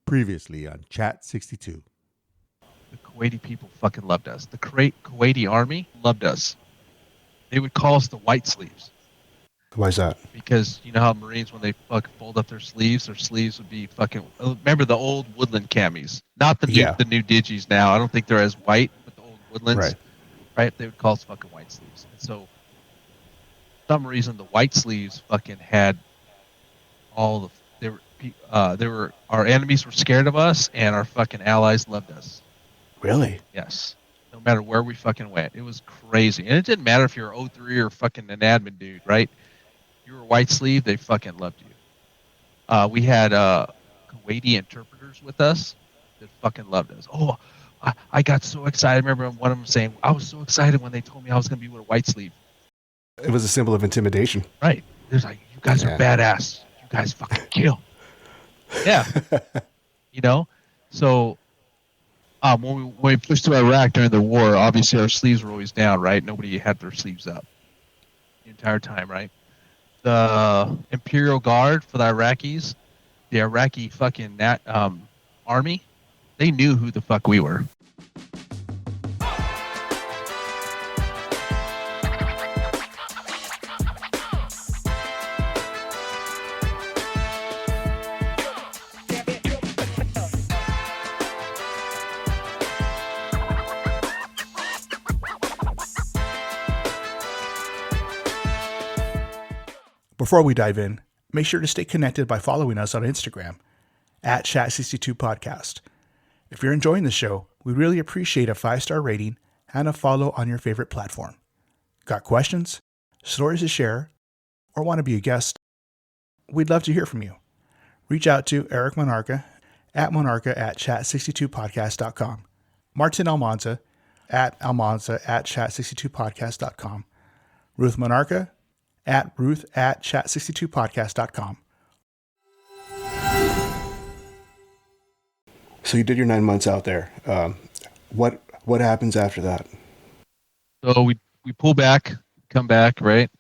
Previously on Chat 62. The Kuwaiti people fucking loved us. The Kuwaiti army loved us. They would call us the white sleeves. Why is that? Because you know how Marines, when they fucking fold up their sleeves would be fucking. Remember the old woodland camis, not the new digis now. I don't think they're as white, but the old woodlands, right? They would call us fucking white sleeves. And so, for some reason, the white sleeves fucking had all the. They were our enemies were scared of us, and our fucking allies loved us. Really? Yes. No matter where we fucking went. It was crazy. And it didn't matter if you were 03 or fucking an admin dude, right? You were a white sleeve, they fucking loved you. We had Kuwaiti interpreters with us that fucking loved us. Oh, I got so excited. I remember one of them saying, I was so excited when they told me I was going to be with a white sleeve. It was a symbol of intimidation. Right. There's like, you guys are badass. You guys fucking kill. Yeah. You know? So when we pushed to Iraq during the war, obviously our sleeves were always down, right? Nobody had their sleeves up the entire time, right? The Imperial Guard for the Iraqis, the Iraqi fucking army, they knew who the fuck we were. Before we dive in, make sure to stay connected by following us on Instagram at Chat62Podcast. If you're enjoying the show, we really appreciate a 5-star rating and a follow on your favorite platform. Got questions, stories to share, or want to be a guest? We'd love to hear from you. Reach out to Eric Monarca at chat62podcast.com, Martin Almanza at chat62podcast.com, Ruth Monarca at chat62podcast.com. So you did your 9 months out there. What happens after that? So we pull back, come back, right?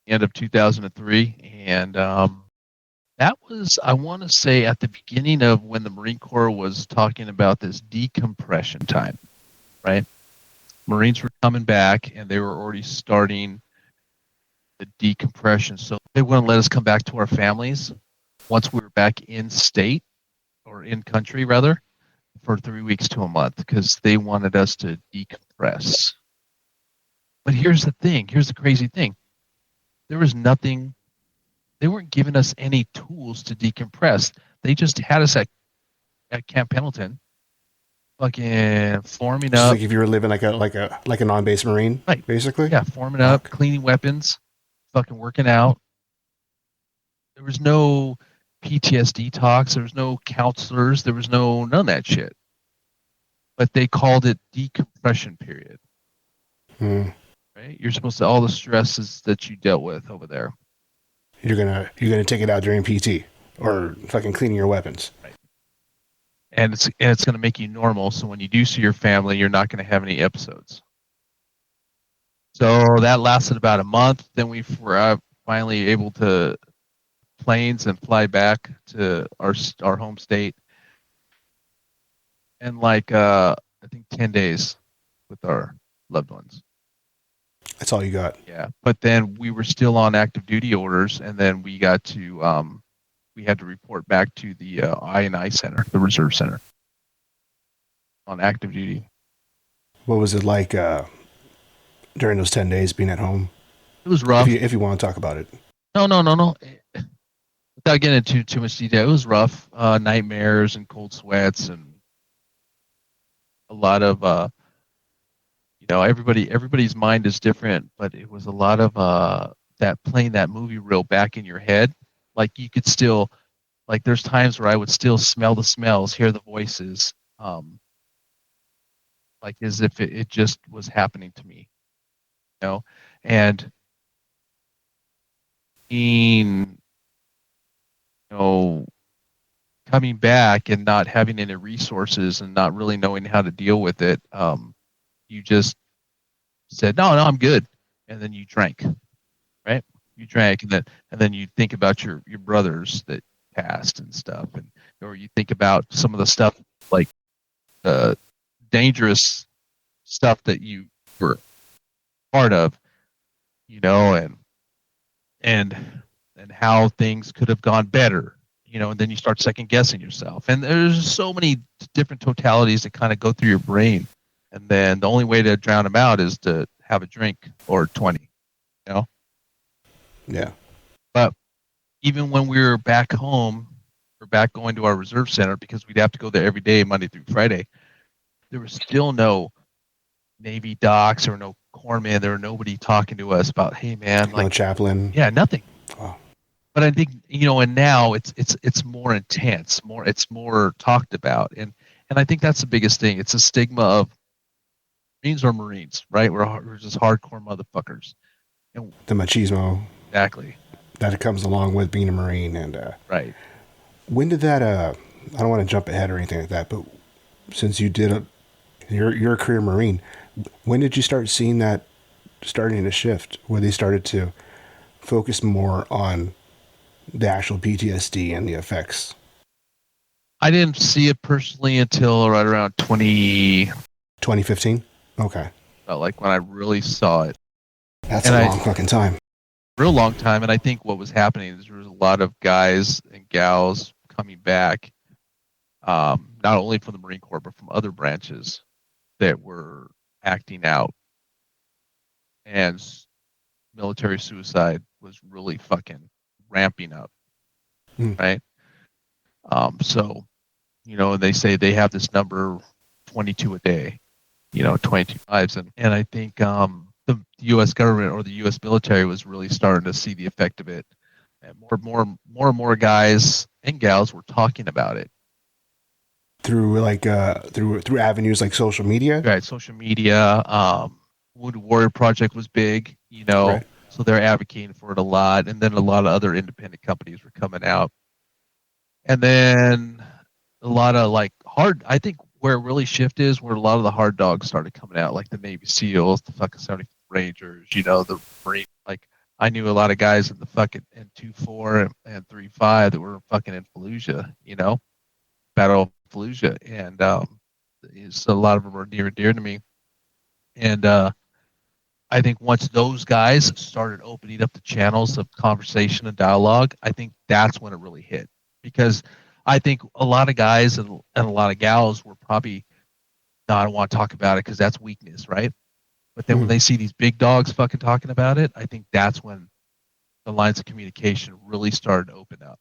End of 2003. And that was, I want to say, at the beginning of when the Marine Corps was talking about this decompression time, right? Marines were coming back and they were already starting the decompression. So they wouldn't let us come back to our families once we were back in state, or in country rather, for 3 weeks to a month, because they wanted us to decompress. But here's the thing, here's the crazy thing. There was nothing, they weren't giving us any tools to decompress. They just had us at Camp Pendleton fucking forming Just up. like if you were living like a non-base Marine, right? Basically? Yeah, forming up, cleaning weapons, fucking working out. There was no PTSD talks. There was no counselors. There was none of that shit. But they called it decompression period. Right? You're supposed to, all the stresses that you dealt with over there, you're gonna take it out during PT or fucking cleaning your weapons. Right. And it's gonna make you normal. So when you do see your family, you're not gonna have any episodes. So that lasted about a month. Then we were finally able to planes and fly back to our home state. And I think 10 days with our loved ones. That's all you got. Yeah. But then we were still on active duty orders, and then we got to we had to report back to the I&I center, the reserve center, on active duty. What was it like during those 10 days being at home? It was rough. If you want to talk about it. No. Without getting into too much detail, it was rough. Nightmares and cold sweats and a lot of, everybody's mind is different, but it was a lot of that playing that movie reel back in your head. Like you could still, like there's times where I would still smell the smells, hear the voices, like as if it just was happening to me, and coming back and not having any resources and not really knowing how to deal with it, you just said, no, I'm good. And then you drank, right? You drank, and then you think about your brothers that past and stuff, and or you think about some of the stuff like dangerous stuff that you were part of, and and how things could have gone better, and then you start second guessing yourself, and there's so many different totalities that kind of go through your brain, and then the only way to drown them out is to have a drink or 20. Yeah. But even when we were back home, we're back going to our reserve center because we'd have to go there every day, Monday through Friday. There was still no Navy docs or no corpsman. There were nobody talking to us about, hey man, No chaplain. Yeah, nothing. Wow. But I think and now it's more intense, it's more talked about, and I think that's the biggest thing. It's a stigma of Marines are Marines, right? We're just hardcore motherfuckers. And the machismo. Exactly. That comes along with being a Marine, and right. When did that? I don't want to jump ahead or anything like that, but since you did you're a career Marine, when did you start seeing that starting to shift, where they started to focus more on the actual PTSD and the effects? I didn't see it personally until right around 2015. Okay. Felt like when I really saw it. That's a long fucking time. Real long time, and I think what was happening is there was a lot of guys and gals coming back, not only from the Marine Corps but from other branches that were acting out, and military suicide was really fucking ramping up, right? So, they say they have this number 22 a day, 22 lives, and I think the U.S. government or the U.S. military was really starting to see the effect of it, and more and more guys and gals were talking about it through through avenues like social media. Right, social media. Wounded Warrior Project was big, Right. So they're advocating for it a lot, and then a lot of other independent companies were coming out, and then a lot of I think where it really shifted is where a lot of the hard dogs started coming out, like the Navy SEALs, the fucking 75th Rangers, the Marine. Like, I knew a lot of guys in the fucking in 2-4 and 3-5 that were fucking in Fallujah, Battle of Fallujah, and so a lot of them are near and dear to me, and I think once those guys started opening up the channels of conversation and dialogue, I think that's when it really hit, because I think a lot of guys and a lot of gals were probably, no, I don't want to talk about it because that's weakness, right? But then when they see these big dogs fucking talking about it, I think that's when the lines of communication really started to open up.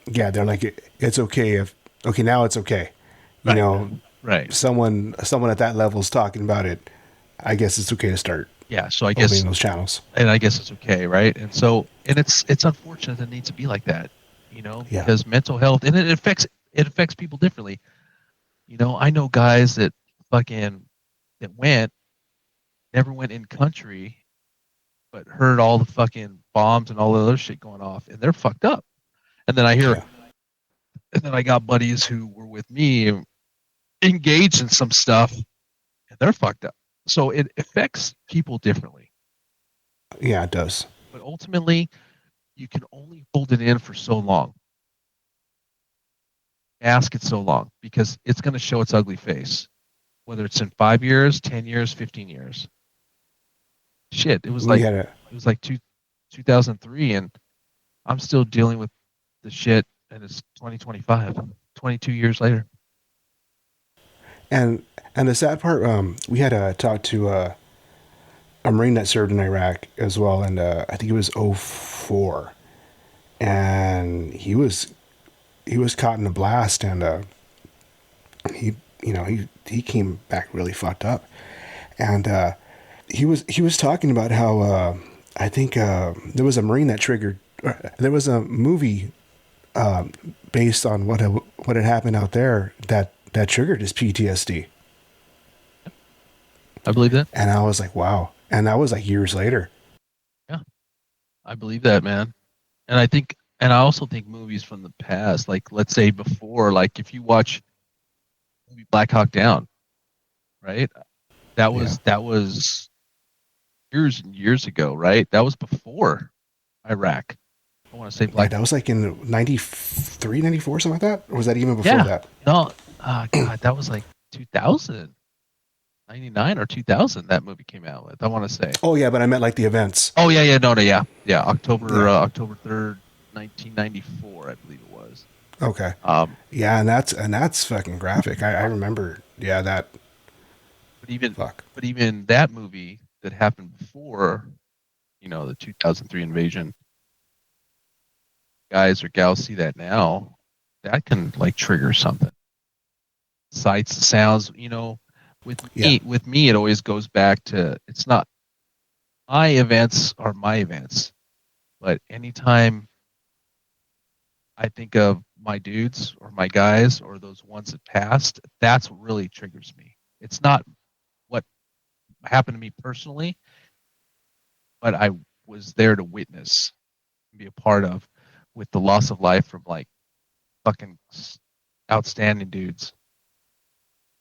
Yeah, they're like, it's okay now it's okay. Right. Someone at that level is talking about it. I guess it's okay to start. Yeah, so I guess opening those channels. And I guess it's okay, right? And so, and it's unfortunate that it needs to be like that, because mental health, and it affects people differently. I know guys that never went in country, but heard all the fucking bombs and all the other shit going off, and they're fucked up. And then and then I got buddies who were with me engaged in some stuff, and they're fucked up. So it affects people differently. Yeah, it does. But ultimately, you can only hold it in for so long. Ask it so long, because it's going to show its ugly face, whether it's in 5 years, 10 years, 15 years. Shit, it was like 2003, and I'm still dealing with the shit, and it's 2025, 22 years later. And the sad part, we had talked to a Marine that served in Iraq as well, and I think it was 2004, and he was caught in a blast, and he came back really fucked up, and he was talking about how I think there was a Marine that triggered. There was a movie based on what had happened out there that triggered his PTSD. I believe that. And I was like, wow. And that was like years later. Yeah, I believe that, man. And I also think movies from the past, like let's say before, like if you watch Black Hawk Down, right? That was years and years ago, right? That was before Iraq. I want to say Like that was like in 93, 94, something like that? Or was that even before yeah. that? No, God, that was like 2000, 99 or 2000. That movie came out with. I want to say. Oh yeah, but I meant like the events. Oh yeah, no, yeah. October Yeah. October 3rd, 1994, I believe it was. Okay. Um, Yeah, and that's fucking graphic. I remember. Yeah, that. but even Fuck. but even that movie that happened before, the 2003 invasion. Guys or gals see that now, that can like trigger something. Sights, sounds, with me, it always goes back to, it's not my events are my events, but anytime I think of my dudes or my guys or those ones that passed, that's what really triggers me. It's not what happened to me personally, but I was there to witness and be a part of, with the loss of life from like fucking outstanding dudes.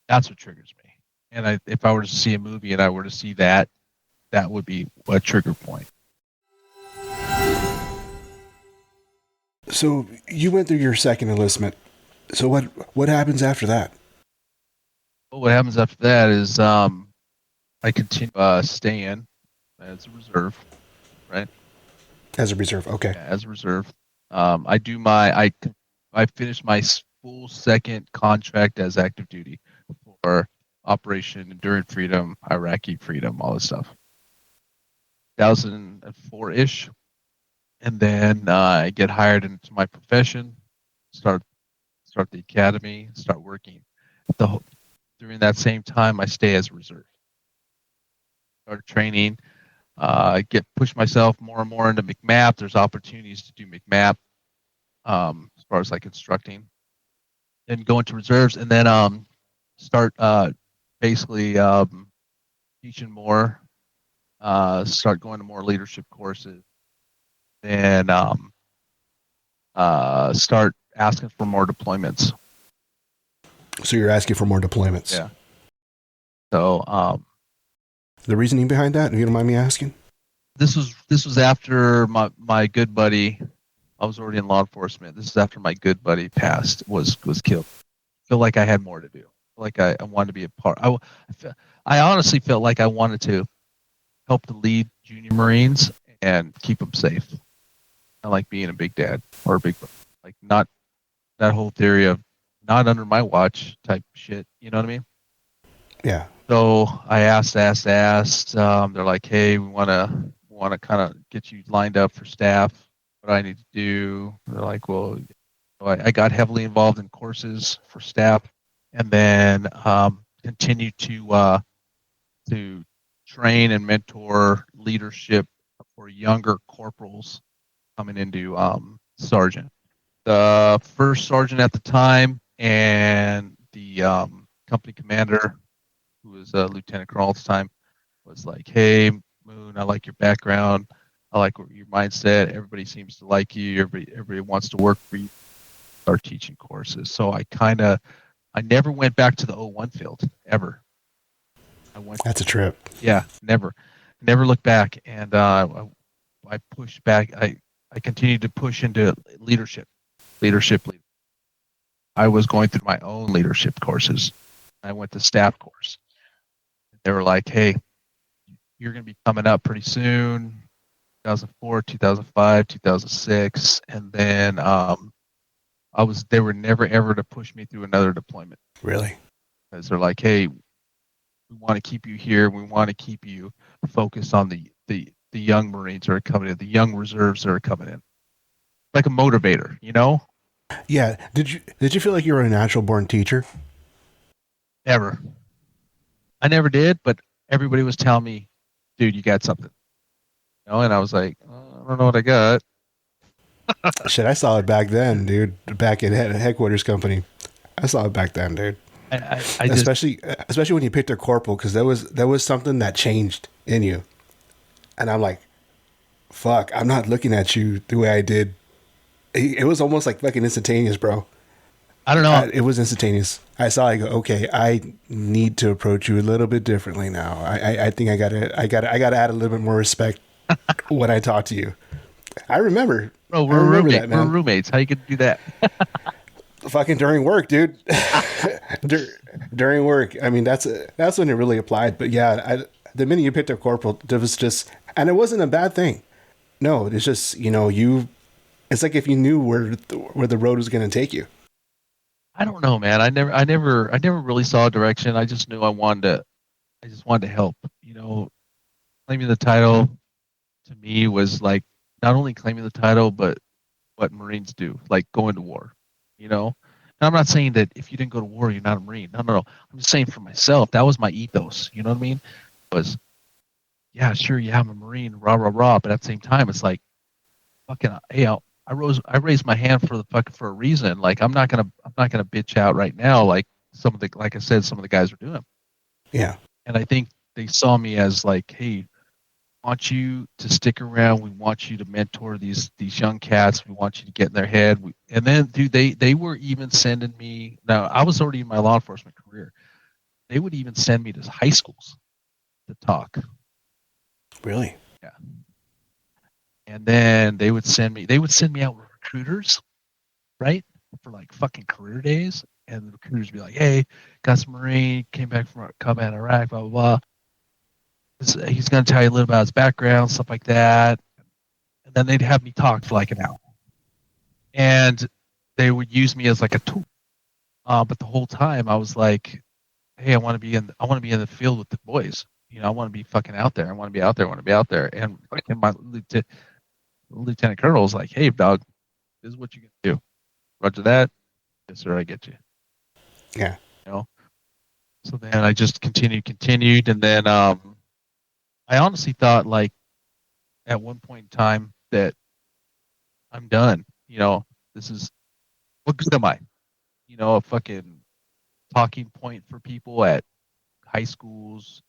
That's what triggers me. And if I were to see a movie and I were to see that, that would be a trigger point. So you went through your second enlistment. So what happens after that? Well, what happens after that is I continue staying as a reserve, right? As a reserve, okay. Yeah, as a reserve. I finished my full second contract as active duty for Operation Enduring Freedom, Iraqi Freedom, all this stuff. 2004-ish. And then I get hired into my profession, start the academy, start working. During that same time, I stay as a reserve. Start training, push myself more and more into MCMAP. There's opportunities to do MCMAP as far as like instructing. Then go into reserves, and then start basically teaching more. Start going to more leadership courses. Then start asking for more deployments. So you're asking for more deployments. Yeah. So the reasoning behind that, if you don't mind me asking? This was after my good buddy. I was already in law enforcement. This is after my good buddy was killed. I feel like I had more to do. Like I wanted to be a part. I honestly felt like I wanted to help to lead junior Marines and keep them safe. I like being a big dad or a big brother. Like, not that whole theory of not under my watch type shit. You know what I mean? Yeah. So I asked. They're like, hey, we want to kind of get you lined up for staff. What do I need to do? They're like, well, I got heavily involved in courses for staff, and then continue to train and mentor leadership for younger corporals coming into sergeant. The first sergeant at the time and the company commander, who was a lieutenant colonel at the time, was like, hey, Moon, I like your background. I like your mindset. Everybody seems to like you. Everybody wants to work for you. Start teaching courses. So I never went back to the 01 field, ever. That's a trip. Yeah, never looked back. And I pushed back. I continued to push into leadership. I was going through my own leadership courses. I went to staff course. They were like, hey, you're going to be coming up pretty soon. 2004, 2005, 2006. And then they were never ever to push me through another deployment. Really? Because they're like, hey, we want to keep you here. We want to keep you focused on the young Marines that are coming in, the young reserves that are coming in. Like a motivator, you know? Yeah. Did you feel like you were a natural born teacher? Never. I never did, but everybody was telling me, dude, you got something. And I was like, I don't know what I got. Shit, I saw it back then, dude. Back at headquarters company, I saw it back then, dude. Especially when you picked a corporal, because there was something that changed in you, and I'm like, fuck, I'm not looking at you the way I did. It was almost like fucking instantaneous, bro. I don't know. It was instantaneous. I saw. I go, okay, I need to approach you a little bit differently now. I think I gotta add a little bit more respect when I talk to you. I remember. Bro, I remember that, We're man. roommates. How you gonna do that? Fucking during work, dude. During work. I mean, that's when it really applied. But yeah, the minute you picked up corporal, it was just, and it wasn't a bad thing. No, it's just it's like if you knew where the road was going to take you. I don't know, man. I never really saw a direction. I just knew I just wanted to help. Claiming the title to me was like not only claiming the title, but what Marines do, like going to war. And I'm not saying that if you didn't go to war, you're not a Marine. No, no, no. I'm just saying for myself, that was my ethos. You know what I mean? Was yeah, sure, yeah, I'm a Marine, rah rah rah. But at the same time, it's like fucking, hey, I raised my hand for the fucking for a reason. Like I'm not gonna bitch out right now. Like like I said, some of the guys are doing. Yeah. And I think they saw me as like, hey, want you to stick around. We want you to mentor these young cats. We want you to get in their head. And then, dude, they were even sending me. Now, I was already in my law enforcement career. They would even send me to high schools to talk. Really? Yeah. And then they would send me out with recruiters, right, for like fucking career days. And the recruiters would be like, hey, got some Marine, came back from combat in Iraq, blah blah blah. He's going to tell you a little about his background, stuff like that. And then they'd have me talk for like an hour. And they would use me as like a tool. But the whole time I was like, hey, I want to be in the field with the boys. I want to be fucking out there. I want to be out there. I want to be out there. And my lieutenant colonel was like, hey, dog, this is what you can do. Roger that. Yes, sir, I get you. Yeah. So then I just continued. And then I honestly thought, like, at one point in time that I'm done. This is, what good am I? A fucking talking point for people at high schools.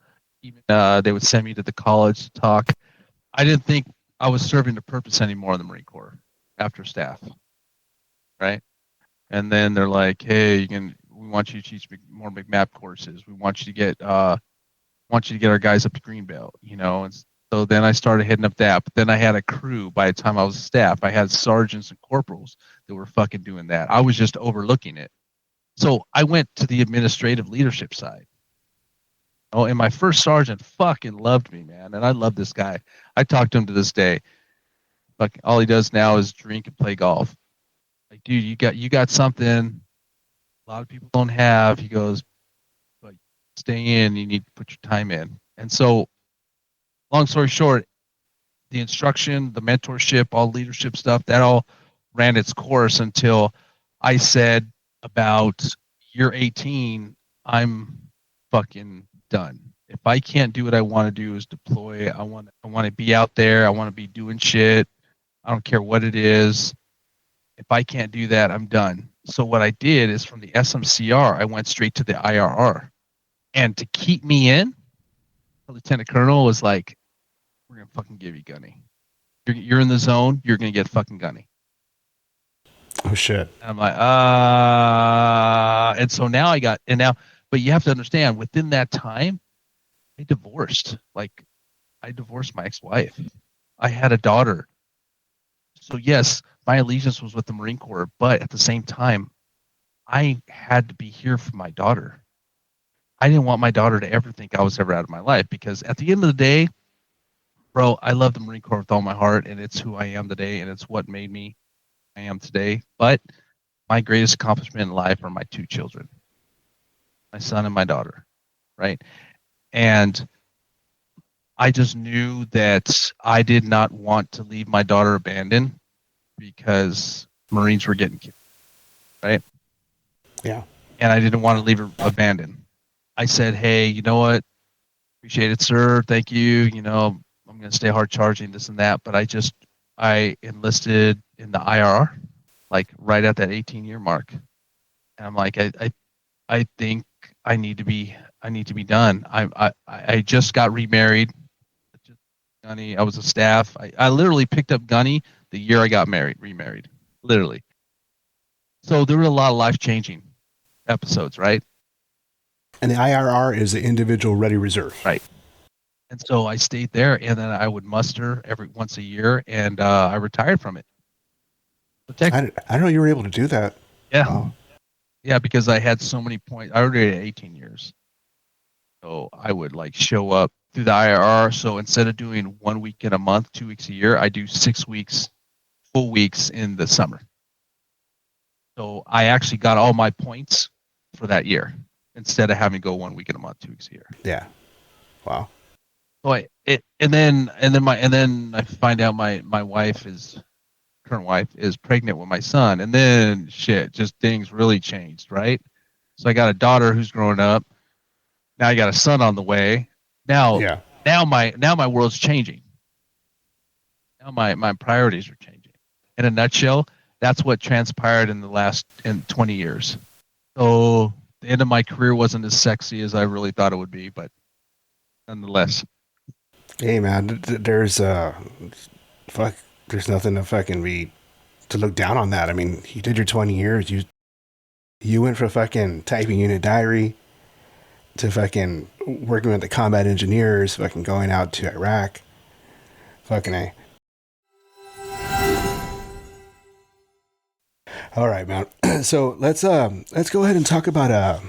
Even they would send me to the college to talk. I didn't think I was serving the purpose anymore in the Marine Corps after staff, right? And then they're like, hey, we want you to teach more MCMAP courses. We want you to get our guys up to green belt, and so then I started heading up that. But then I had a crew. By the time I was staff, I had sergeants and corporals that were fucking doing that. I was just overlooking it. So I went to the administrative leadership side. Oh, and my first sergeant fucking loved me, man. And I love this guy. I talk to him to this day. Fucking all he does now is drink and play golf. Like, dude, you got something a lot of people don't have. He goes, but stay in, you need to put your time in. And so, long story short, the instruction, the mentorship, all leadership stuff, that all ran its course until I said about year 18, I'm fucking done. If I can't do what I want to do is deploy, I want to be out there. I want to be doing shit. I don't care what it is. If I can't do that, I'm done. So what I did is from the SMCR, I went straight to the IRR. And to keep me in, the lieutenant colonel was like, we're going to fucking give you Gunny. You're in the zone. You're going to get fucking Gunny. Oh, shit. And I'm like, and so now but you have to understand, within that time, I divorced. Like, I divorced my ex-wife. I had a daughter. So yes, my allegiance was with the Marine Corps, but at the same time, I had to be here for my daughter. I didn't want my daughter to ever think I was ever out of my life, because at the end of the day, bro, I love the Marine Corps with all my heart, and it's who I am today, and it's what made me I am today. But my greatest accomplishment in life are my two children, my son and my daughter, right? And I just knew that I did not want to leave my daughter abandoned because Marines were getting killed, right? Yeah. And I didn't want to leave her abandoned. I said, hey, you know what? Appreciate it, sir. Thank you. I'm going to stay hard charging, this and that. But I enlisted in the IRR, like right at that 18-year mark. And I'm like, I think I need to be done. I just got remarried. Gunny, I was a staff. I literally picked up Gunny the year I got remarried, literally. So there were a lot of life-changing episodes, right? And the IRR is the individual ready reserve. Right. And so I stayed there, and then I would muster every once a year, and I retired from it. I didn't know you were able to do that. Yeah. Wow. Yeah, because I had so many points. I already had 18 years. So I would like show up through the IRR. So instead of doing 1 week in a month, 2 weeks a year, I do 6 weeks, full weeks in the summer. So I actually got all my points for that year instead of having to go 1 week in a month, 2 weeks a year. Yeah. Wow. So and then I find out my current wife is pregnant with my son, and then shit, just things really changed, right? So I got a daughter who's growing up. Now I got a son on the way. Now Yeah. my world's changing. Now my priorities are changing. In a nutshell, that's what transpired in 20 years. So the end of my career wasn't as sexy as I really thought it would be, but nonetheless. Hey man, there's fuck. There's nothing to fucking be to look down on that. I mean, you did your 20 years. You went from fucking typing unit diary to fucking working with the combat engineers, fucking going out to Iraq. Fucking A. All right, man. So let's go ahead and talk about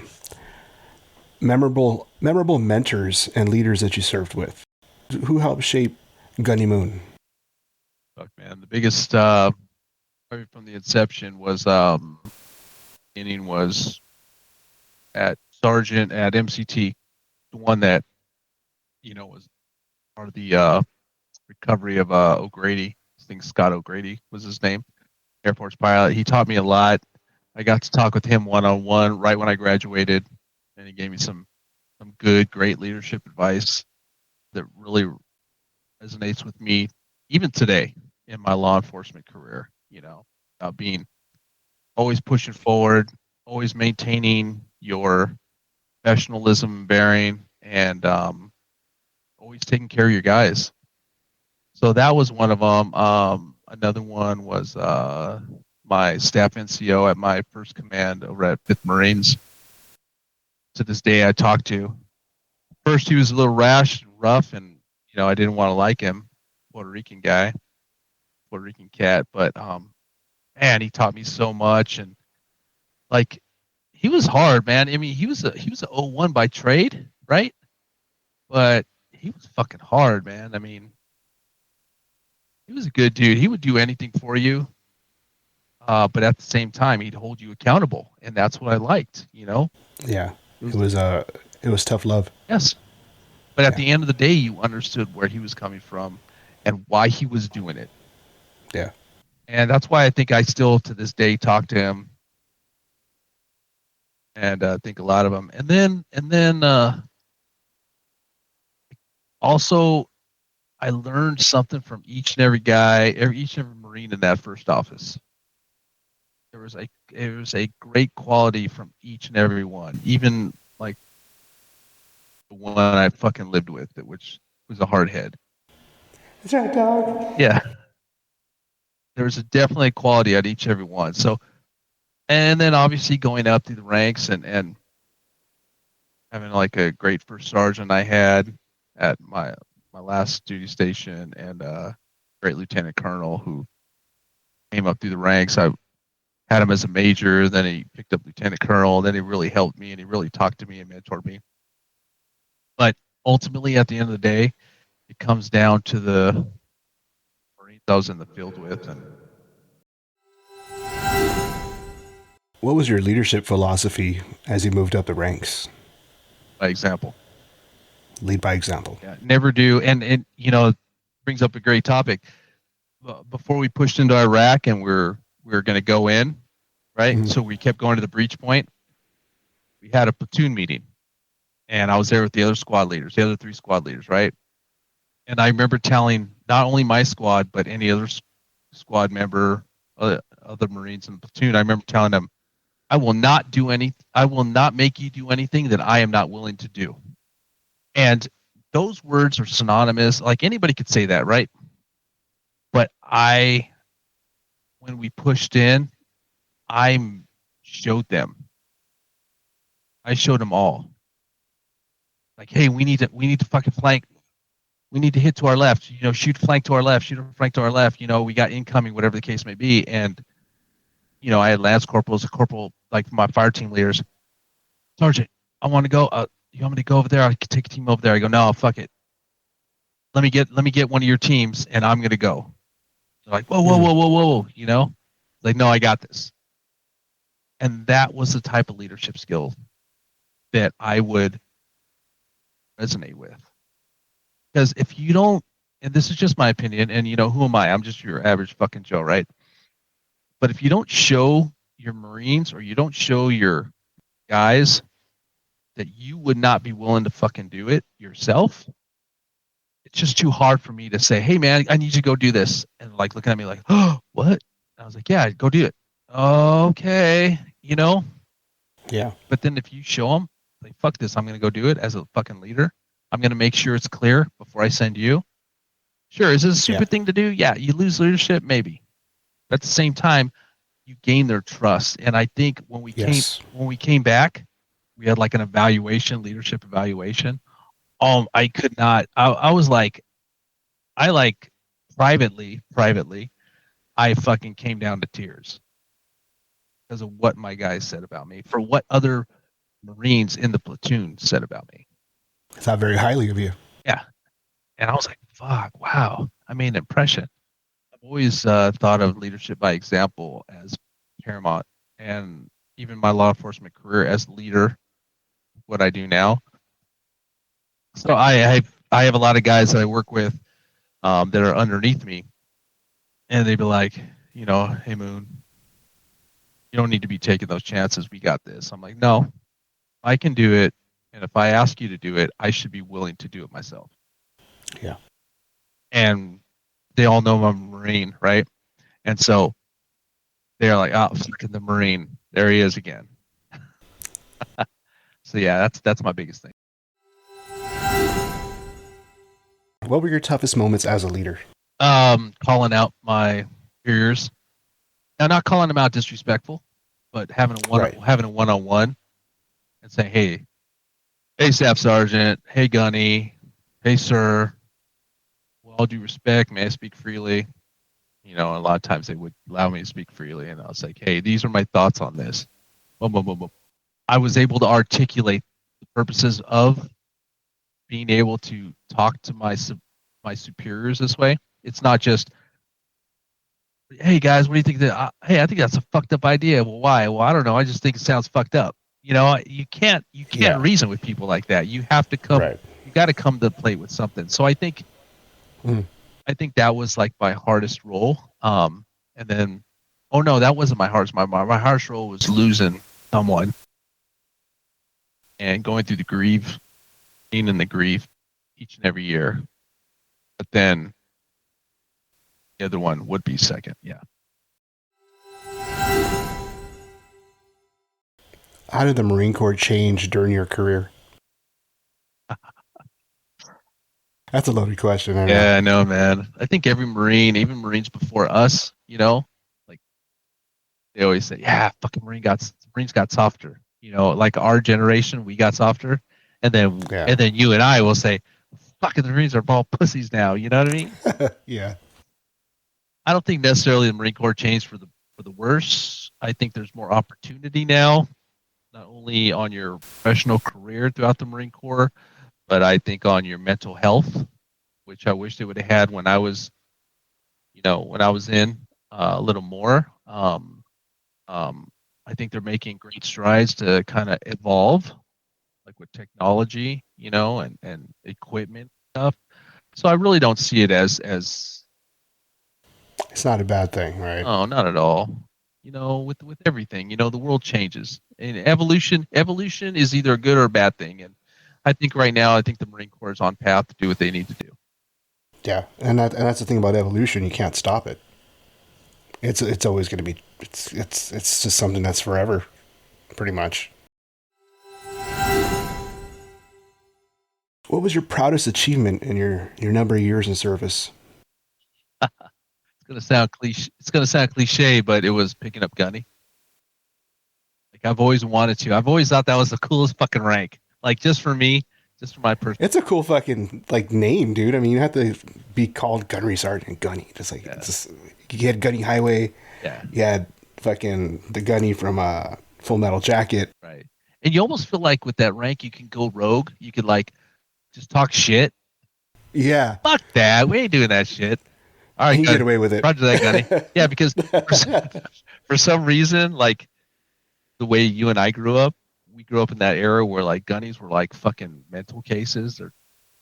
memorable mentors and leaders that you served with. Who helped shape Gunny Moon? Fuck man, the biggest probably from the inception was beginning was at Sergeant at MCT, the one that was part of the recovery of O'Grady. I think Scott O'Grady was his name, Air Force pilot. He taught me a lot. I got to talk with him one-on-one right when I graduated, and he gave me some great leadership advice that really resonates with me even today in my law enforcement career. About being always pushing forward, always maintaining your professionalism and bearing, and always taking care of your guys. So that was one of them. Another one was my staff NCO at my first command over at 5th Marines. To this day, I talk to. First, he was a little rash, rough, and I didn't want to like him. Puerto Rican guy, Puerto Rican cat, but man, he taught me so much, and like he was hard, man. I mean, he was a 01 by trade, right? But he was fucking hard, man. I mean, he was a good dude. He would do anything for you, but at the same time, he'd hold you accountable, and that's what I liked. Yeah, it was tough love. Yes, but at the end of the day, you understood where he was coming from and why he was doing it. Yeah, and that's why I think I still to this day talk to him, and think a lot of him. And then also, I learned something from each and every guy, each and every Marine in that first office. There was a great quality from each and every one, even like the one I fucking lived with, which was a hard head. Is that a dog? Yeah, there was definitely a quality at each and every one. So, and then obviously going up through the ranks and having like a great first sergeant I had at my last duty station, and great lieutenant colonel who came up through the ranks. I had him as a major, then he picked up lieutenant colonel, then he really helped me and he really talked to me and mentored me. But ultimately, at the end of the day, it comes down to the Marines I was in the field with. And what was your leadership philosophy as you moved up the ranks? by example. Lead by example. Yeah, never do. And it brings up a great topic. Before we pushed into Iraq and we were going to go in, right? Mhm. So we kept going to the breach point. We had a platoon meeting, and I was there with the other squad leaders, the other 3 squad leaders, right? And I remember telling not only my squad but any other squad member, other Marines in the platoon, I remember telling them, I will not make you do anything that I am not willing to do. And those words are synonymous. Like anybody could say that, right? But when we pushed in, I showed them. I showed them all. Like, hey, we need to fucking flank. we need to hit to our left, shoot flank to our left, shoot flank to our left, we got incoming, whatever the case may be. And, I had lance corporals, a corporal, like my fire team leaders. Sergeant, I want to go. You want me to go over there? I can take a team over there. I go, no, fuck it. Let me get one of your teams, and I'm gonna go. They're like, whoa, like, no, I got this. And that was the type of leadership skill that I would resonate with. Because if you don't, and this is just my opinion, and who am I? I'm just your average fucking Joe, right? But if you don't show your Marines or you don't show your guys that you would not be willing to fucking do it yourself, it's just too hard for me to say, hey man, I need you to go do this. And like looking at me like, oh, what? And I was like, yeah, go do it. Okay, Yeah. But then if you show them, like, fuck this, I'm going to go do it as a fucking leader. I'm going to make sure it's clear before I send you. Sure, is this a stupid thing to do? Yeah, you lose leadership, maybe. But at the same time, you gain their trust. And I think when we came back, we had like an evaluation, leadership evaluation. I could not. I was like, privately, I fucking came down to tears because of what my guys said about me, for what other Marines in the platoon said about me. It's not very highly of you. Yeah. And I was like, fuck, wow, I made an impression. I've always thought of leadership by example as paramount, and even my law enforcement career as leader, what I do now. So I have a lot of guys that I work with that are underneath me, and they'd be like, hey Moon, you don't need to be taking those chances. We got this. I'm like, no, I can do it. And if I ask you to do it, I should be willing to do it myself. Yeah. And they all know I'm a Marine, right? And so they're like, oh, fucking the Marine. There he is again. So yeah, that's my biggest thing. What were your toughest moments as a leader? Calling out my superiors. Now, not calling them out disrespectful, but having a one-on-one and saying, hey, Staff Sergeant, hey, Gunny, hey, sir, with all due respect, may I speak freely? A lot of times they would allow me to speak freely, and I was like, hey, these are my thoughts on this. Boom, boom, boom, boom. I was able to articulate the purposes of being able to talk to my superiors this way. It's not just, hey guys, what do you think that? Hey, I think that's a fucked up idea. Well, why? Well, I don't know. I just think it sounds fucked up. You can't reason with people like that. You have to come. Right. You got to come to the plate with something. So I think, that was like my hardest role. And then, oh no, that wasn't my hardest. My hardest role was losing someone and going through the grief, being in the grief each and every year. But then the other one would be second. Yeah. How did the Marine Corps change during your career? That's a loaded question. I know, man. I think every Marine, even Marines before us, like they always say, yeah, fucking Marines got softer. Like our generation, we got softer. And then you and I will say, fucking the Marines are all pussies now. You know what I mean? Yeah. I don't think necessarily the Marine Corps changed for the worse. I think there's more opportunity now, not only on your professional career throughout the Marine Corps, but I think on your mental health, which I wish they would have had when I was, when I was in a little more. I think they're making great strides to kind of evolve, like with technology, and equipment stuff. So I really don't see it as it's not a bad thing, right? Oh, not at all. With everything, the world changes, and evolution is either a good or a bad thing. And I think right now, the Marine Corps is on path to do what they need to do. Yeah, and that's the thing about evolution. You can't stop it. It's always going to be. It's just something that's forever, pretty much. What was your proudest achievement in your number of years in service? It's gonna sound cliche, but it was picking up Gunny. Like I've always wanted to. I've always thought that was the coolest fucking rank. Like just for me, Just for my personal. It's a cool fucking like name, dude. I mean, you have to be called Gunnery Sergeant Gunny. Just like it's just, you had Gunny Highway. Yeah. You had fucking the Gunny from Full Metal Jacket. Right. And you almost feel like with that rank, you can go rogue. You could like just talk shit. Yeah. Fuck that. We ain't doing that shit. All right, You can get away with it. Roger that, Gunny. Yeah, because for some reason, like the way you and I grew up, we grew up in that era where like gunnies were like fucking mental cases. They're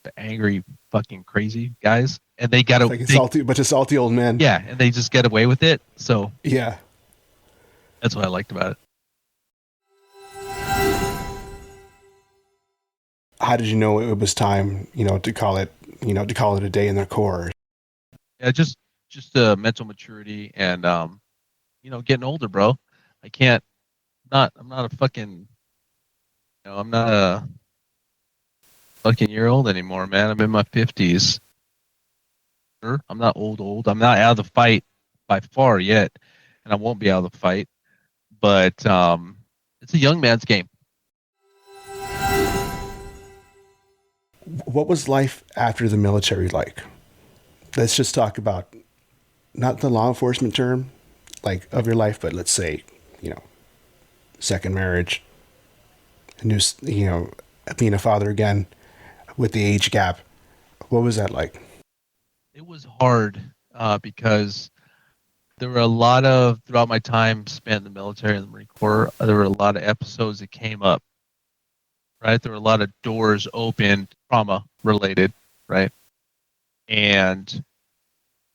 the angry, fucking crazy guys, and they got like a bunch of salty old men. Yeah, and they just get away with it. So yeah, that's what I liked about it. How did you know it was time, to call it a day in the Corps? Yeah, just mental maturity and getting older, bro. I'm not a fucking, I'm not a fucking year old anymore, man. I'm in my 50s. Sure, I'm not old. I'm not out of the fight by far yet, and I won't be out of the fight. But it's a young man's game. What was life after the military like? Let's just talk about not the law enforcement term, like of your life, but let's say, second marriage, being a father again with the age gap. What was that like? It was hard because there were a lot of, throughout my time spent in the military and the Marine Corps, there were a lot of episodes that came up, right? There were a lot of doors opened, trauma related, right? And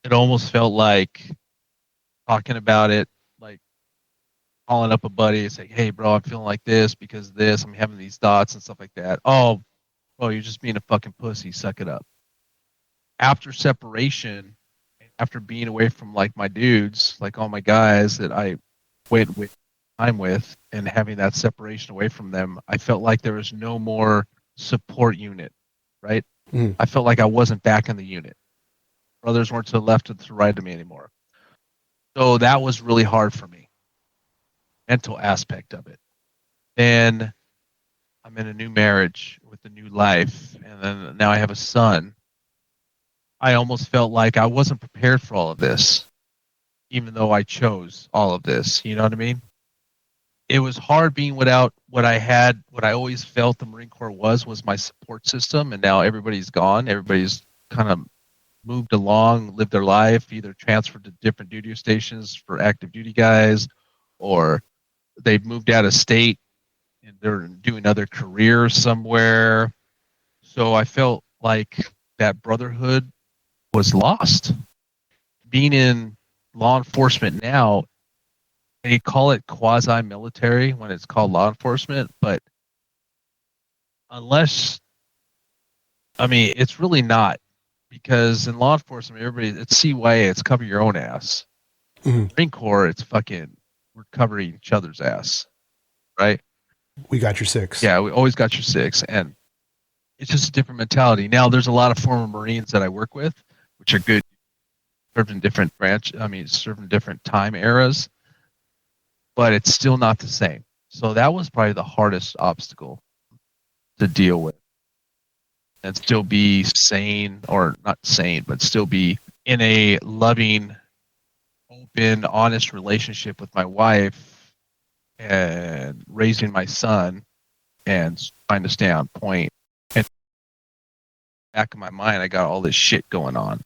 it almost felt like talking about it, like calling up a buddy and saying, hey, bro, I'm feeling like this because of this. I'm having these thoughts and stuff like that. Oh, bro, you're just being a fucking pussy. Suck it up. After separation, after being away from like my dudes, like all my guys that I went with time with, and having that separation away from them, I felt like there was no more support unit, right? Mm. I felt like I wasn't back in the unit. Brothers weren't to the left or to the right of me anymore. So that was really hard for me. Mental aspect of it. Then I'm in a new marriage with a new life, and then now I have a son. I almost felt like I wasn't prepared for all of this, even though I chose all of this. You know what I mean? It was hard being without what I had, what I always felt the Marine Corps was my support system, and now everybody's gone. Everybody's kind of moved along, lived their life, either transferred to different duty stations for active duty guys, or they've moved out of state and they're doing other careers somewhere. So I felt like that brotherhood was lost. Being in law enforcement now, they call it quasi-military when it's called law enforcement, but it's really not, because in law enforcement, it's CYA, it's cover your own ass. Mm-hmm. Marine Corps, it's fucking, we're covering each other's ass, right? We got your six. Yeah, we always got your six, and it's just a different mentality. Now, there's a lot of former Marines that I work with, which are good, served in different served in different time eras, but it's still not the same. So that was probably the hardest obstacle to deal with, and still be sane, or not sane, but still be in a loving, open, honest relationship with my wife and raising my son and trying to stay on point. And back in my mind, I got all this shit going on.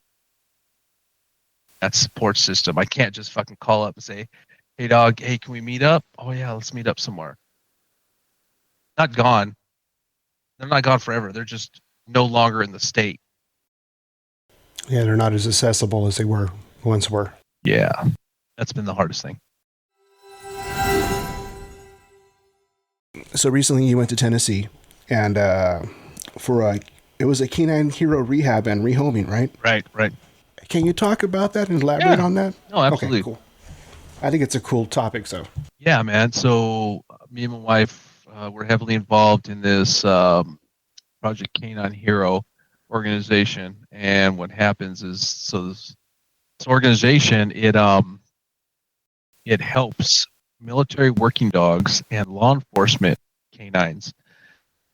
That support system. I can't just fucking call up and say, hey dog, hey, can we meet up? Oh yeah, let's meet up somewhere. Not gone. They're not gone forever. They're just no longer in the state. Yeah, they're not as accessible as they once were. Yeah. That's been the hardest thing. So recently you went to Tennessee and it was a canine hero rehab and rehoming, right? Right. Can you talk about that and elaborate on that? No, absolutely. Okay, cool. I think it's a cool topic, so. Yeah, man. So me and my wife, we're heavily involved in this Project Canine Hero organization. And what happens is, so this organization, it helps military working dogs and law enforcement canines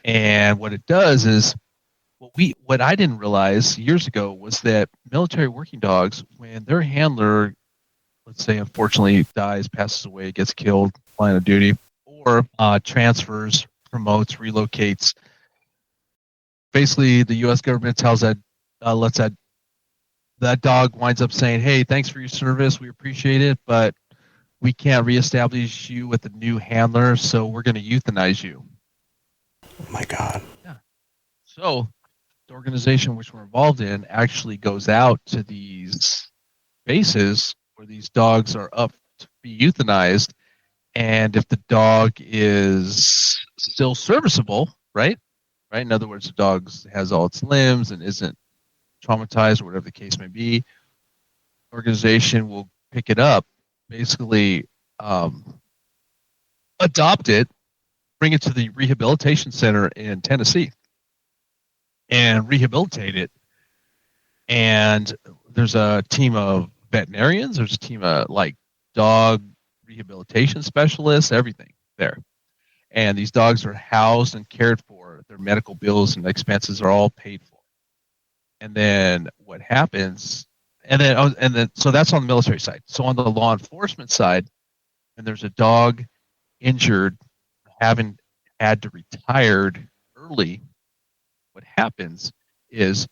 And what it does is what I didn't realize years ago was that military working dogs, when their handler, let's say, unfortunately dies, passes away, gets killed, line of duty, or transfers, promotes, relocates, basically the U.S. government tells lets that dog winds up saying, "Hey, thanks for your service. We appreciate it, but we can't reestablish you with a new handler, so we're going to euthanize you." Oh my God. Yeah. So the organization which we're involved in actually goes out to these bases where these dogs are up to be euthanized, and if the dog is still serviceable, right? Right. In other words, the dog has all its limbs and isn't traumatized or whatever the case may be, organization will pick it up, basically adopt it, bring it to the rehabilitation center in Tennessee, and rehabilitate it. And there's a team of veterinarians, there's a team of like dog rehabilitation specialists, everything there. And these dogs are housed and cared for. Their medical bills and expenses are all paid for. And then what happens? And then so that's on the military side. So on the law enforcement side, and there's a dog injured, having had to retired early, what happens is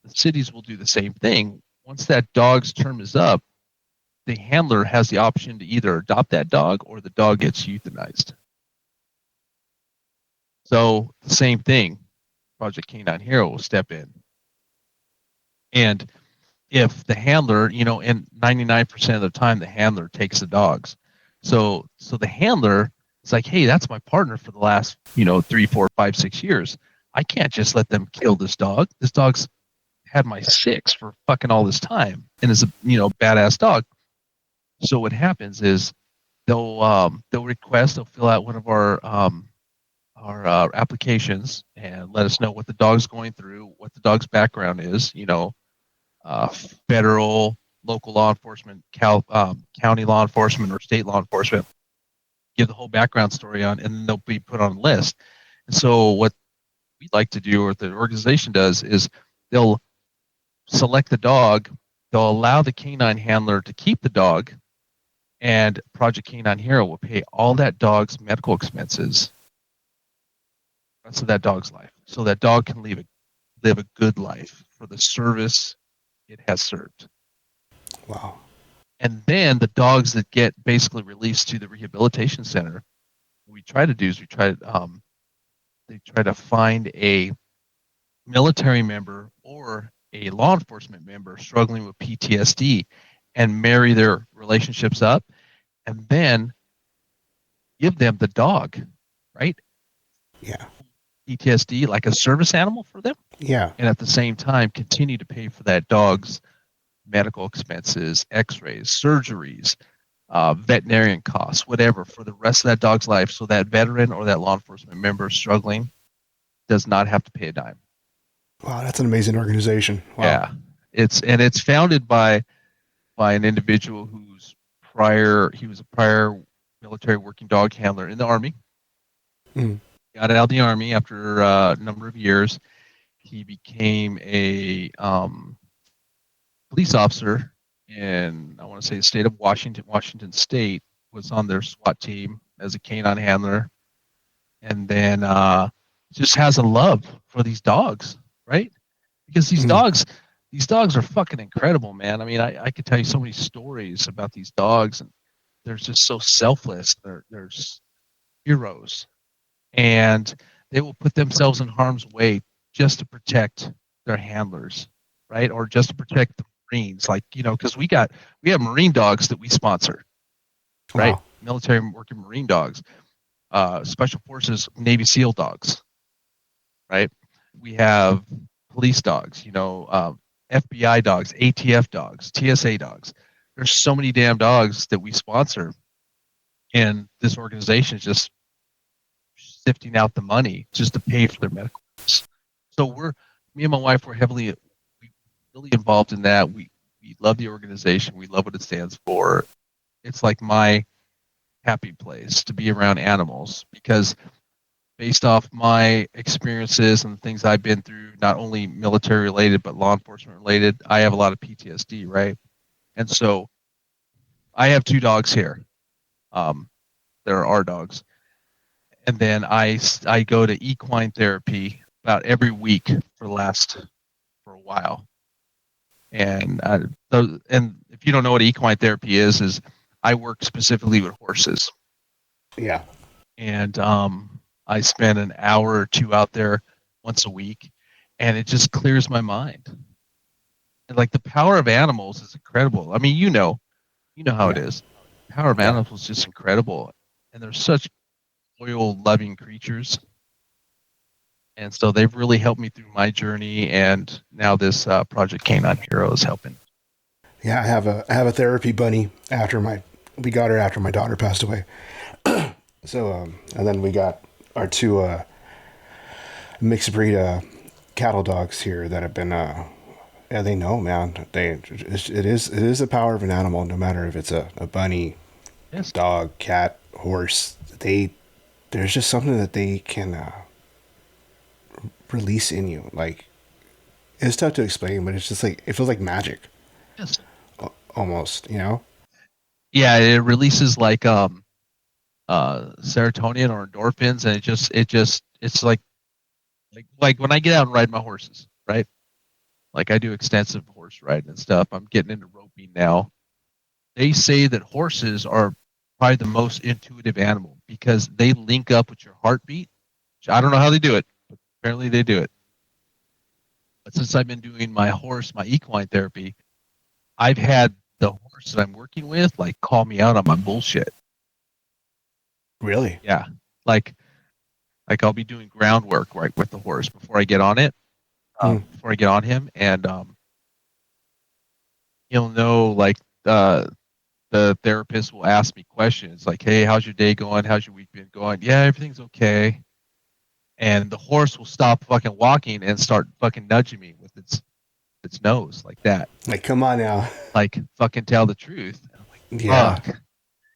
the cities will do the same thing. Once that dog's term is up, the handler has the option to either adopt that dog or the dog gets euthanized. So the same thing, Project Canine Hero will step in. And if the handler, and 99% of the time the handler takes the dogs. So the handler is like, hey, that's my partner for the last, 3, 4, 5, 6 years. I can't just let them kill this dog. This dog's had my 6 for fucking all this time and is a, badass dog. So what happens is they'll fill out one of our applications and let us know what the dog's going through, what the dog's background is, federal, local law enforcement, county law enforcement, or state law enforcement, give the whole background story on, and then they'll be put on a list. And so what we'd like to do, or the organization does, is they'll select the dog, they'll allow the canine handler to keep the dog, and Project Canine Hero will pay all that dog's medical expenses the rest of that dog's life, so that dog can live a good life for the service it has served. Wow. And then the dogs that get basically released to the rehabilitation center, what we try to do is they try to find a military member or a law enforcement member struggling with PTSD and marry their relationships up, and then give them the dog, right? Yeah. PTSD like a service animal for them. Yeah. And at the same time continue to pay for that dog's medical expenses, x-rays, surgeries, veterinarian costs, whatever, for the rest of that dog's life, so that veteran or that law enforcement member struggling does not have to pay a dime. Wow, that's an amazing organization. Wow. Yeah. It's founded by an individual he was a prior military working dog handler in the Army. Mm. Got out of the Army after a number of years. He became a police officer in, I want to say, the state of Washington State, was on their SWAT team as a canine handler, and then just has a love for these dogs, right? Because these dogs are fucking incredible, man. I mean, I could tell you so many stories about these dogs, and they're just so selfless. They're heroes, and they will put themselves in harm's way just to protect their handlers, right? Or just to protect the Marines, like, because we have Marine dogs that we sponsor, right? Wow. Military working Marine dogs, Special Forces Navy SEAL dogs, right? We have police dogs, FBI dogs, ATF dogs, TSA dogs. There's so many damn dogs that we sponsor, and this organization is just sifting out the money just to pay for their medical bills. So me and my wife were really involved in that. We love the organization. We love what it stands for. It's like my happy place to be around animals, because based off my experiences and things I've been through, not only military related but law enforcement related, I have a lot of PTSD, right? And so I have 2 dogs here. They're our dogs, and then I go to equine therapy about every week for a while. And and if you don't know what equine therapy is I work specifically with horses. Yeah. And I spend an hour or 2 out there once a week, and it just clears my mind. And like the power of animals is incredible. I mean, you know how it is. The power of animals is just incredible, and they're such loyal, loving creatures. And so they've really helped me through my journey, and now this Project Canine Hero is helping. Yeah, I have a therapy bunny we got her after my daughter passed away. So and then we got our 2 mixed breed cattle dogs here that have been yeah, they know, man. It is the power of an animal, no matter if it's a bunny, Yes. dog, cat, horse. There's just something that they can release in you. Like, it's tough to explain, but it's just like, it feels like magic. Yes. Almost, you know? Yeah, it releases like serotonin or endorphins, and it's like when I get out and ride my horses, right? Like I do extensive horse riding and stuff. I'm getting into roping now. They say that horses are probably the most intuitive animal because they link up with your heartbeat. I don't know how they do it, but apparently they do it. But since I've been doing my equine therapy, I've had the horse that I'm working with like call me out on my bullshit. Really? Yeah. Like I'll be doing groundwork right with the horse before I get on it, before I get on him, and he'll know like the therapist will ask me questions like, "Hey, how's your day going? How's your week been going?" "Yeah, everything's okay." And the horse will stop fucking walking and start fucking nudging me with its nose like that. Like, come on now. Like fucking tell the truth. And I'm like, Yeah. fuck.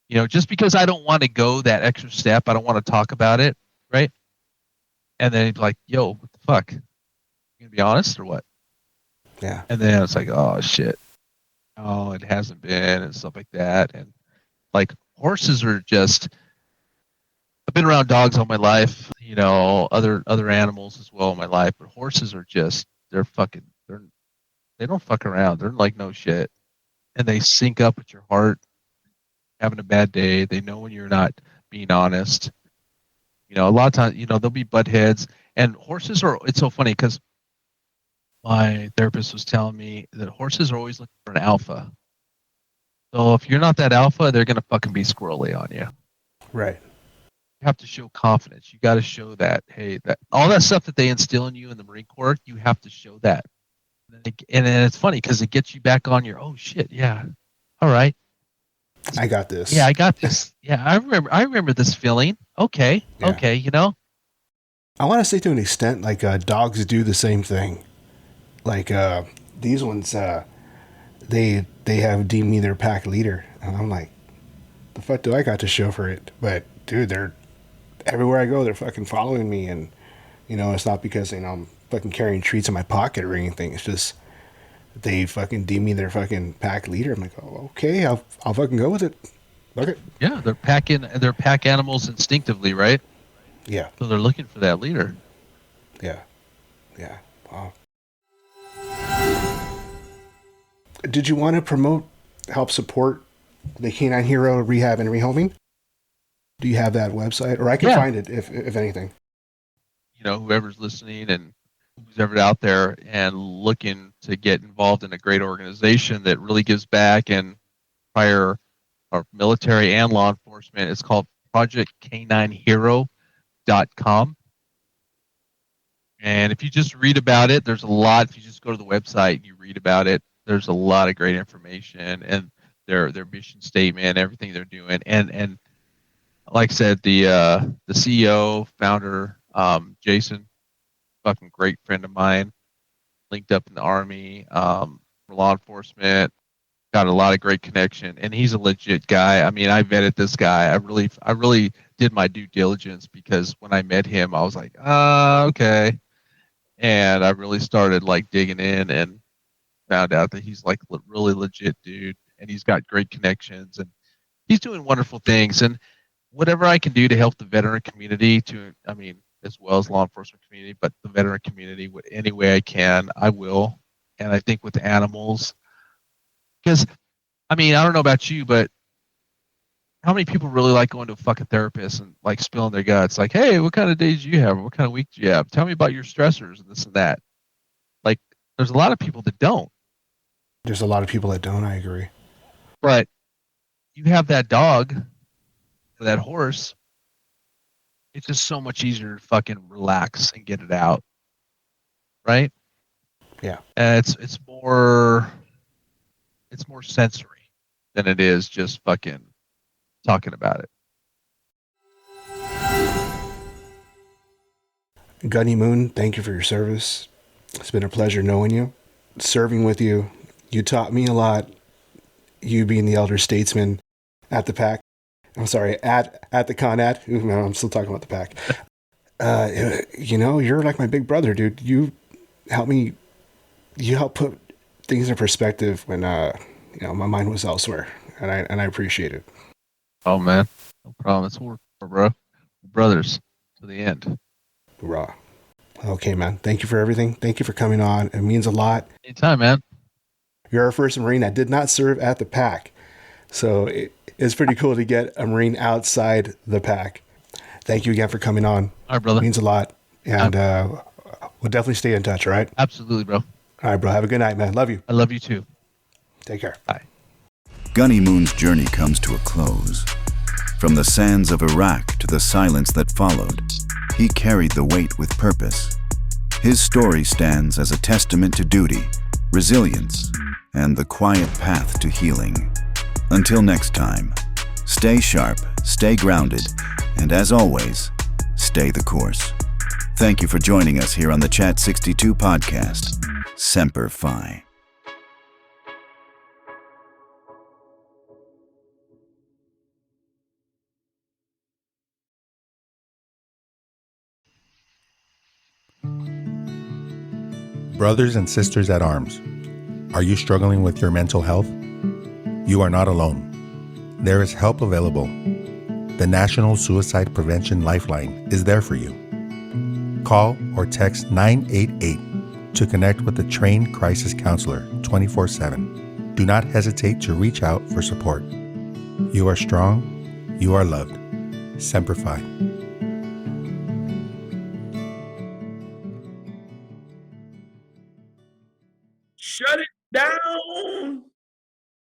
You know, just because I don't want to go that extra step, I don't want to talk about it, right? And then he'd be like, "Yo, what the fuck? You gonna be honest or what?" Yeah. And then it's like, "Oh shit, oh, it hasn't been," and stuff like that. And like horses are just, I've been around dogs all my life, you know, other animals as well in my life, but horses are just, they don't fuck around. They're like no shit, and they sync up with your heart. Having a bad day, they know when you're not being honest. You know, a lot of times, you know, there'll be butt heads, and horses are. It's so funny because my therapist was telling me that horses are always looking for an alpha. So if you're not that alpha, they're gonna fucking be squirrely on you. Right. You have to show confidence. You got to show that, hey, that all that stuff that they instill in you in the Marine Corps, you have to show that. And then it's funny because it gets you back on your, oh shit, yeah, all right, I got this. yeah, I got this. Yeah, I remember this feeling. Okay, Yeah. okay, you know. I want to say to an extent, like dogs do the same thing. Like these ones, they have deemed me their pack leader, and I'm like, the fuck do I got to show for it? But dude, they're everywhere I go. They're fucking following me, and you know, it's not because I'm fucking carrying treats in my pocket or anything. It's just they fucking deem me their fucking pack leader. I'm like, oh, okay, I'll fucking go with it. Fuck it. Yeah, they're pack animals instinctively, right? Yeah. So they're looking for that leader. Yeah. Yeah. Wow. Did you want to help support the Canine Hero Rehab and Rehoming? Do you have that website? Or I can find it if anything. You know, whoever's listening and who's ever out there and looking to get involved in a great organization that really gives back and prior or military and law enforcement, it's called projectcaninehero.com. And if you just read about it, there's a lot. If you just go to the website and you read about it, there's a lot of great information and their mission statement, everything they're doing. And like I said, the CEO, founder, Jason, fucking great friend of mine, linked up in the Army, for law enforcement, got a lot of great connection, and he's a legit guy. I mean, I vetted this guy. I really did my due diligence, because when I met him, I was like, okay. And I really started like digging in and found out that he's like really legit dude, and he's got great connections, and he's doing wonderful things. And whatever I can do to help the veteran community, as well as law enforcement community, but the veteran community, any way I can, I will. And I think with animals, because I don't know about you, but how many people really like going to a fucking therapist and like spilling their guts? Like, hey, what kind of days do you have? What kind of week do you have? Tell me about your stressors and this and that. Like, there's a lot of people that don't. There's a lot of people that don't, I agree. But you have that dog or that horse, it's just so much easier to fucking relax and get it out. Right? Yeah. And it's more sensory than it is just fucking talking about it. Gunny Moon, thank you for your service. It's been a pleasure knowing you, serving with you. You taught me a lot. You being the elder statesman at the PAC. I'm sorry, at the Conad. Ooh, man, I'm still talking about the PAC. You're like my big brother, dude. You help put things in perspective when my mind was elsewhere, and I appreciate it. Oh man, no problem. It's war, bro. We're brothers to the end. Hoorah. Okay, man. Thank you for everything. Thank you for coming on. It means a lot. Anytime, man. You're our first Marine that did not serve at the PAC, so it's pretty cool to get a Marine outside the PAC. Thank you again for coming on. All right, brother. It means a lot, and we'll definitely stay in touch. All right. Absolutely, bro. All right, bro. Have a good night, man. Love you. I love you too. Take care. Bye. Gunny Moon's journey comes to a close. From the sands of Iraq to the silence that followed, he carried the weight with purpose. His story stands as a testament to duty, resilience, and the quiet path to healing. Until next time, stay sharp, stay grounded, and as always, stay the course. Thank you for joining us here on the Chat 62 podcast. Semper Fi. Brothers and sisters at arms, are you struggling with your mental health? You are not alone. There is help available. The National Suicide Prevention Lifeline is there for you. Call or text 988 to connect with a trained crisis counselor 24/7. Do not hesitate to reach out for support. You are strong. You are loved. Semper Fi.